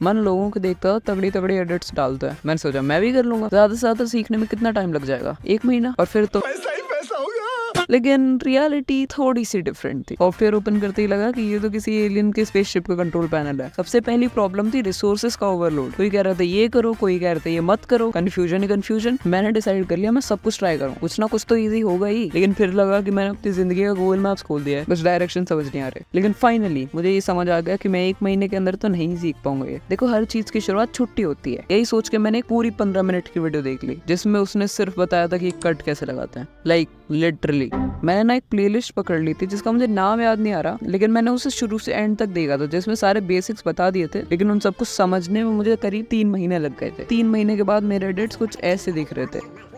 मन लोगों को देखता तगड़ी तगड़ी एडिट्स डालता है, मैंने सोचा मैं भी कर लूंगा। ज्यादा से ज्यादा सीखने में कितना टाइम लग जाएगा, 1 महीना, और फिर तो पैसा ही पैसा होगा। लेकिन रियलिटी थोड़ी सी डिफरेंट थी। सॉफ्टवेयर ओपन करते ही लगा कि ये तो किसी एलियन के स्पेसशिप का कंट्रोल पैनल है। सबसे पहली प्रॉब्लम थी रिसोर्सेज का ओवरलोड। कोई कह रहा था ये करो, कोई कह रहा था ये मत करो, कंफ्यूजन ही कंफ्यूजन। मैंने डिसाइड कर लिया मैं सब कुछ ट्राई करूँ, कुछ ना कुछ तो इजी होगा ही। लेकिन फिर लगा कि मैंने अपनी जिंदगी का गूगल मैप्स खोल दिया है, बस डायरेक्शन समझ नहीं आ रहे। लेकिन फाइनली मुझे ये समझ आ गया कि मैं 1 महीने के अंदर तो नहीं सीख पाऊंगा ये। देखो, हर चीज की शुरुआत छुट्टी होती है। यही सोच के मैंने एक पूरी 15 मिनट की वीडियो देख ली, जिसमें उसने सिर्फ बताया था कि कट कैसे लगाते हैं। लाइक लिटरली मैंने ना एक प्लेलिस्ट पकड़ ली थी जिसका मुझे नाम याद नहीं आ रहा, लेकिन मैंने उसे शुरू से एंड तक देखा था, जिसमें सारे बेसिक्स बता दिए थे। लेकिन उन सबको समझने में मुझे करीब 3 महीने लग गए थे। 3 महीने के बाद मेरे एडिट्स कुछ ऐसे दिख रहे थे,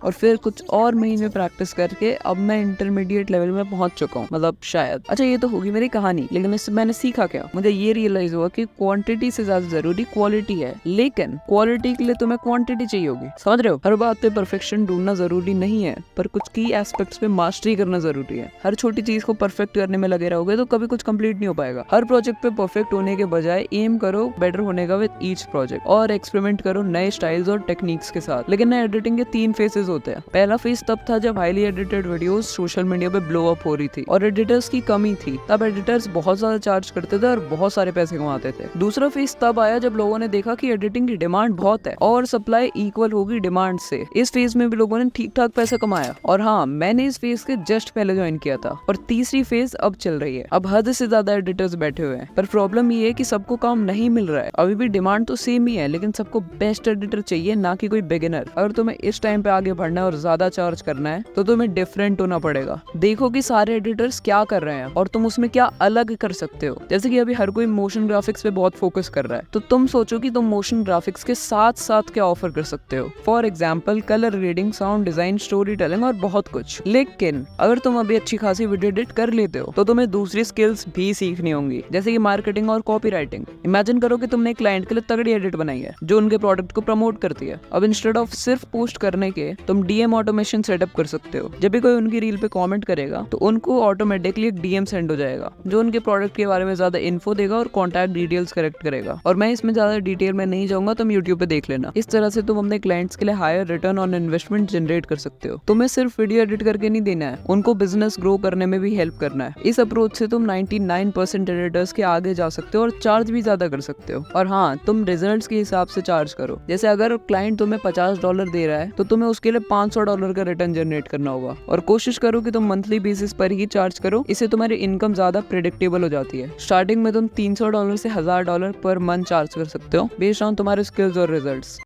और फिर कुछ और महीने प्रैक्टिस करके अब मैं इंटरमीडिएट लेवल में पहुंच चुका हूँ, मतलब शायद। अच्छा, ये तो होगी मेरी कहानी, लेकिन इससे मैंने सीखा क्या? मुझे ये रियलाइज हुआ कि क्वांटिटी से ज्यादा जरूरी क्वालिटी है, लेकिन क्वालिटी के लिए तुम्हें क्वांटिटी चाहिए होगी। समझ रहे हो? हर बात पे परफेक्शन ढूंढना जरूरी नहीं है, पर कुछ की एस्पेक्ट्स पे मास्टरी करना जरूरी है। हर छोटी चीज को परफेक्ट करने में लगे रहोगे तो कभी कुछ कंप्लीट नहीं हो पाएगा। हर प्रोजेक्ट पे परफेक्ट होने के बजाय एम करो बेटर होने का विद ईच प्रोजेक्ट, और एक्सपेरिमेंट करो नए स्टाइल्स और टेक्निक्स के साथ। लेकिन ना, एडिटिंग के 3 फेजेस होते हैं। पहला फेज तब था जब highly edited videos social media पे ब्लो अप हो रही थी और एडिटर्स की कमी थी। तब एडिटर्स बहुत ज्यादा चार्ज करते थे और बहुत सारे पैसे कमाते थे। दूसरा फेज तब आया जब लोगों ने देखा कि एडिटिंग की डिमांड बहुत है और सप्लाई इक्वल होगी डिमांड से। इस फेज में भी लोगों ने ठीक ठाक पैसा कमाया, और हाँ, मैंने इस फेज के जस्ट पहले ज्वाइन किया था। और तीसरी फेज अब चल रही है। अब हद से ज्यादा एडिटर्स बैठे हुए हैं, पर प्रॉब्लम ये है कि सबको काम नहीं मिल रहा है। अभी भी डिमांड तो सेम ही है, लेकिन सबको बेस्ट एडिटर चाहिए, ना कि कोई बिगिनर। अगर तुम्हें इस टाइम पे आगे बढ़ना है और ज्यादा चार्ज करना है तो तुम्हें डिफरेंट होना पड़ेगा। देखो कि सारे एडिटर्स क्या कर रहे हैं और तुम उसमें क्या अलग कर सकते हो। जैसे कि अभी हर कोई मोशन ग्राफिक्स पे बहुत फोकस कर रहा है, तो तुम सोचो कि तुम मोशन ग्राफिक्स के साथ साथ क्या ऑफर कर सकते हो। For example, colour grading, sound design, story telling और बहुत कुछ। लेकिन अगर तुम अभी अच्छी खासी वीडियो एडिट कर लेते हो तो तुम्हें दूसरी स्किल्स भी सीखनी होंगी, जैसे कि मार्केटिंग और कॉपी राइटिंग। इमेजिन करो कि तुमने क्लाइंट के लिए तगड़ी एडिट बनाई है जो उनके प्रोडक्ट को प्रमोट करती है। अब इंस्टेड ऑफ सिर्फ पोस्ट करने के, तुम डीएम ऑटोमेशन सेटअप कर सकते हो। जब भी कोई उनकी रील पे कमेंट करेगा तो उनको ऑटोमेटिकली एक डीएम सेंड हो जाएगा जो उनके प्रोडक्ट के बारे में ज्यादा इन्फो देगा और कॉन्टैक्ट डिटेल्स करेक्ट करेगा। और मैं इसमें ज्यादा डिटेल में नहीं जाऊंगा, तुम यूट्यूब पे देख लेना। इस तरह से तुम अपने क्लाइंट्स के लिए higher return on investment generate कर सकते हो। तुम्हें सिर्फ वीडियो एडिट करके नहीं देना है, उनको बिजनेस ग्रो करने में भी हेल्प करना है। इस अप्रोच से तुम 99% एडिटर्स के आगे जा सकते हो और चार्ज भी ज्यादा कर सकते हो। और हाँ, तुम रिजल्ट्स के हिसाब से चार्ज करो। जैसे अगर क्लाइंट तुम्हें $50 दे रहा है तो तुम्हें उसके लिए $500 का रिटर्न जनरेट करना होगा। और कोशिश करो कि तुम मंथली बेसिस पर ही चार्ज करो, इससे तुम्हारी इनकम ज्यादा प्रेडिक्टेबल हो जाती है। स्टार्टिंग में तुम $300 से $1000 पर मंथ चार्ज कर सकते हो बेस्ड ऑन तुम्हारे स्किल्स और रिजल्ट्स।